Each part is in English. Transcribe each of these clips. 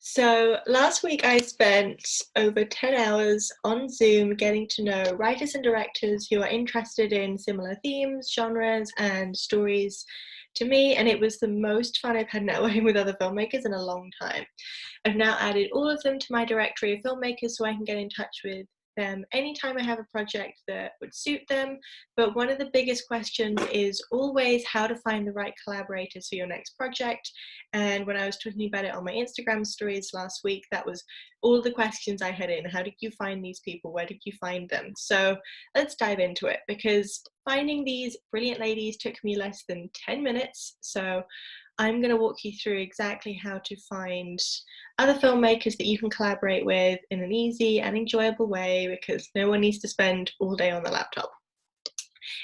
So last week I spent over 10 hours on Zoom getting to know writers and directors who are interested in similar themes, genres, and stories to me, and it was the most fun I've had networking with other filmmakers in a long time. I've now added all of them to my directory of filmmakers so I can get in touch with them anytime I have a project that would suit them. But one of the biggest questions is always how to find the right collaborators for your next project. And when I was talking about it on my Instagram stories last week, that was all the questions I had in. How did you find these people? Where did you find them? So let's dive into it, because finding these brilliant ladies took me less than 10 minutes. So I'm going to walk you through exactly how to find other filmmakers that you can collaborate with in an easy and enjoyable way, because no one needs to spend all day on the laptop.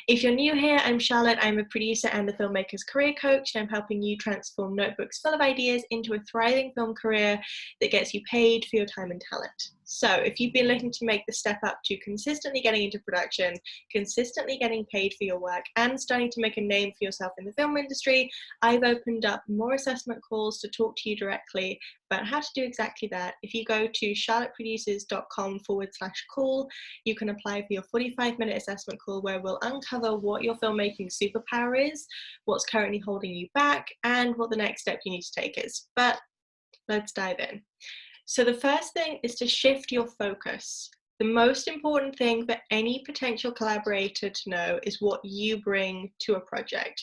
If you're new here, I'm Charlotte. I'm a producer and a filmmaker's career coach, and I'm helping you transform notebooks full of ideas into a thriving film career that gets you paid for your time and talent. So if you've been looking to make the step up to consistently getting into production, consistently getting paid for your work, and starting to make a name for yourself in the film industry, I've opened up more assessment calls to talk to you directly about how to do exactly that. If you go to charlotteproducers.com/call, you can apply for your 45-minute assessment call where we'll uncover what your filmmaking superpower is, what's currently holding you back, and what the next step you need to take is. But let's dive in. So the first thing is to shift your focus. The most important thing for any potential collaborator to know is what you bring to a project.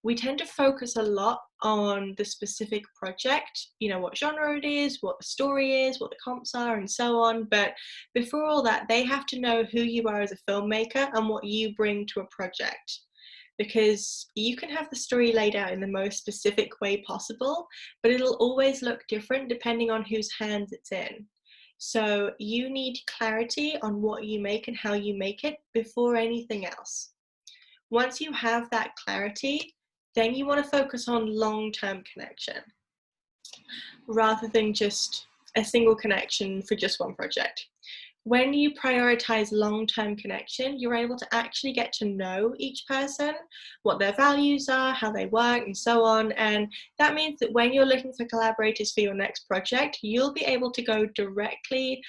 We tend to focus a lot on the specific project, what genre it is, what the story is, what the comps are, and so on. But before all that, they have to know who you are as a filmmaker and what you bring to a project. Because you can have the story laid out in the most specific way possible, but it'll always look different depending on whose hands it's in. So you need clarity on what you make and how you make it before anything else. Once you have that clarity, then you want to focus on long-term connection rather than just a single connection for just one project. When you prioritize long-term connection, you're able to actually get to know each person, what their values are, how they work, and so on. And that means that when you're looking for collaborators for your next project, you'll be able to go directly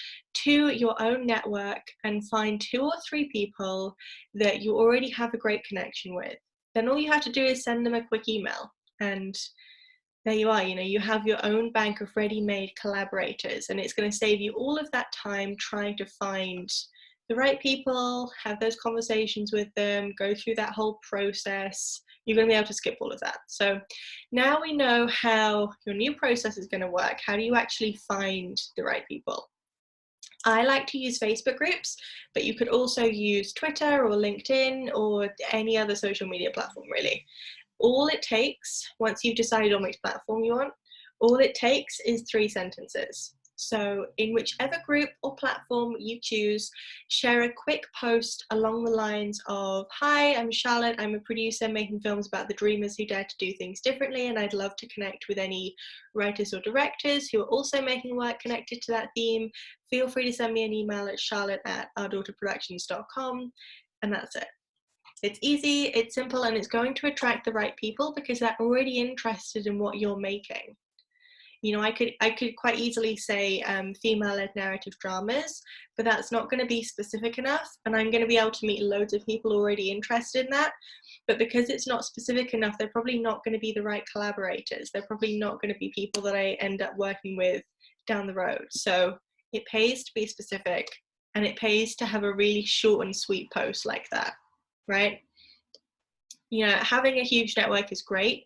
to your own network and find 2 or 3 people that you already have a great connection with. Then all you have to do is send them a quick email, and there you are. You have your own bank of ready-made collaborators, and it's going to save you all of that time trying to find the right people, have those conversations with them, go through that whole process. You're going to be able to skip all of that. So now we know how your new process is going to work. How do you actually find the right people? I like to use Facebook groups, but you could also use Twitter or LinkedIn or any other social media platform, really. All it takes, once you've decided on which platform you want, all it takes is 3 sentences. So in whichever group or platform you choose, share a quick post along the lines of, "Hi, I'm Charlotte. I'm a producer making films about the dreamers who dare to do things differently, and I'd love to connect with any writers or directors who are also making work connected to that theme. Feel free to send me an email at charlotte@ourdaughterproductions.com," and that's it. It's easy, it's simple, and it's going to attract the right people because they're already interested in what you're making. I could quite easily say female-led narrative dramas, but that's not going to be specific enough, and I'm going to be able to meet loads of people already interested in that. But because it's not specific enough, they're probably not going to be the right collaborators. They're probably not going to be people that I end up working with down the road. So it pays to be specific, and it pays to have a really short and sweet post like that, right? Having a huge network is great,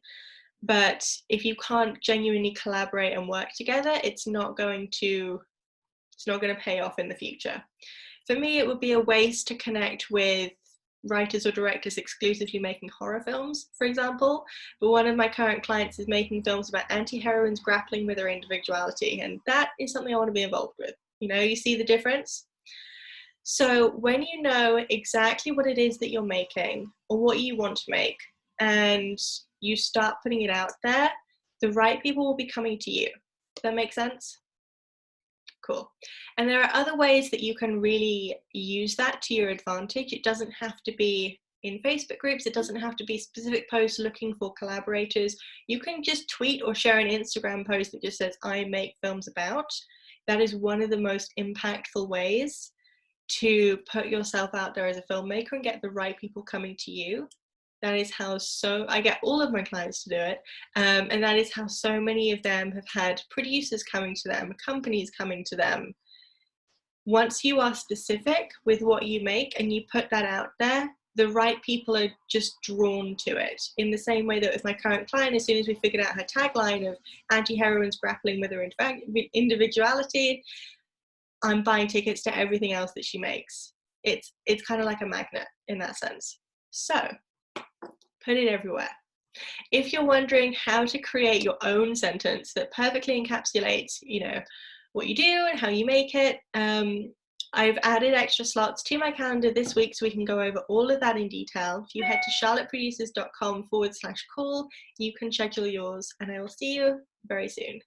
but if you can't genuinely collaborate and work together, it's not going to pay off in the future. For me, it would be a waste to connect with writers or directors exclusively making horror films, for example, but one of my current clients is making films about anti-heroines grappling with their individuality, and that is something I want to be involved with. You see the difference? So when you know exactly what it is that you're making or what you want to make, and you start putting it out there, the right people will be coming to you. Does that make sense? Cool. And there are other ways that you can really use that to your advantage. It doesn't have to be in Facebook groups. It doesn't have to be specific posts looking for collaborators. You can just tweet or share an Instagram post that just says, I make films about. That is one of the most impactful ways to put yourself out there as a filmmaker and get the right people coming to you. That is how I get all of my clients to do it. And that is how so many of them have had producers coming to them, companies coming to them. Once you are specific with what you make and you put that out there, the right people are just drawn to it. In the same way that with my current client, as soon as we figured out her tagline of anti-heroines grappling with her individuality, I'm buying tickets to everything else that she makes. It's kind of like a magnet in that sense. So put it everywhere. If you're wondering how to create your own sentence that perfectly encapsulates, what you do and how you make it, I've added extra slots to my calendar this week so we can go over all of that in detail. If you head to charlotteproducers.com/call, you can schedule yours, and I will see you very soon.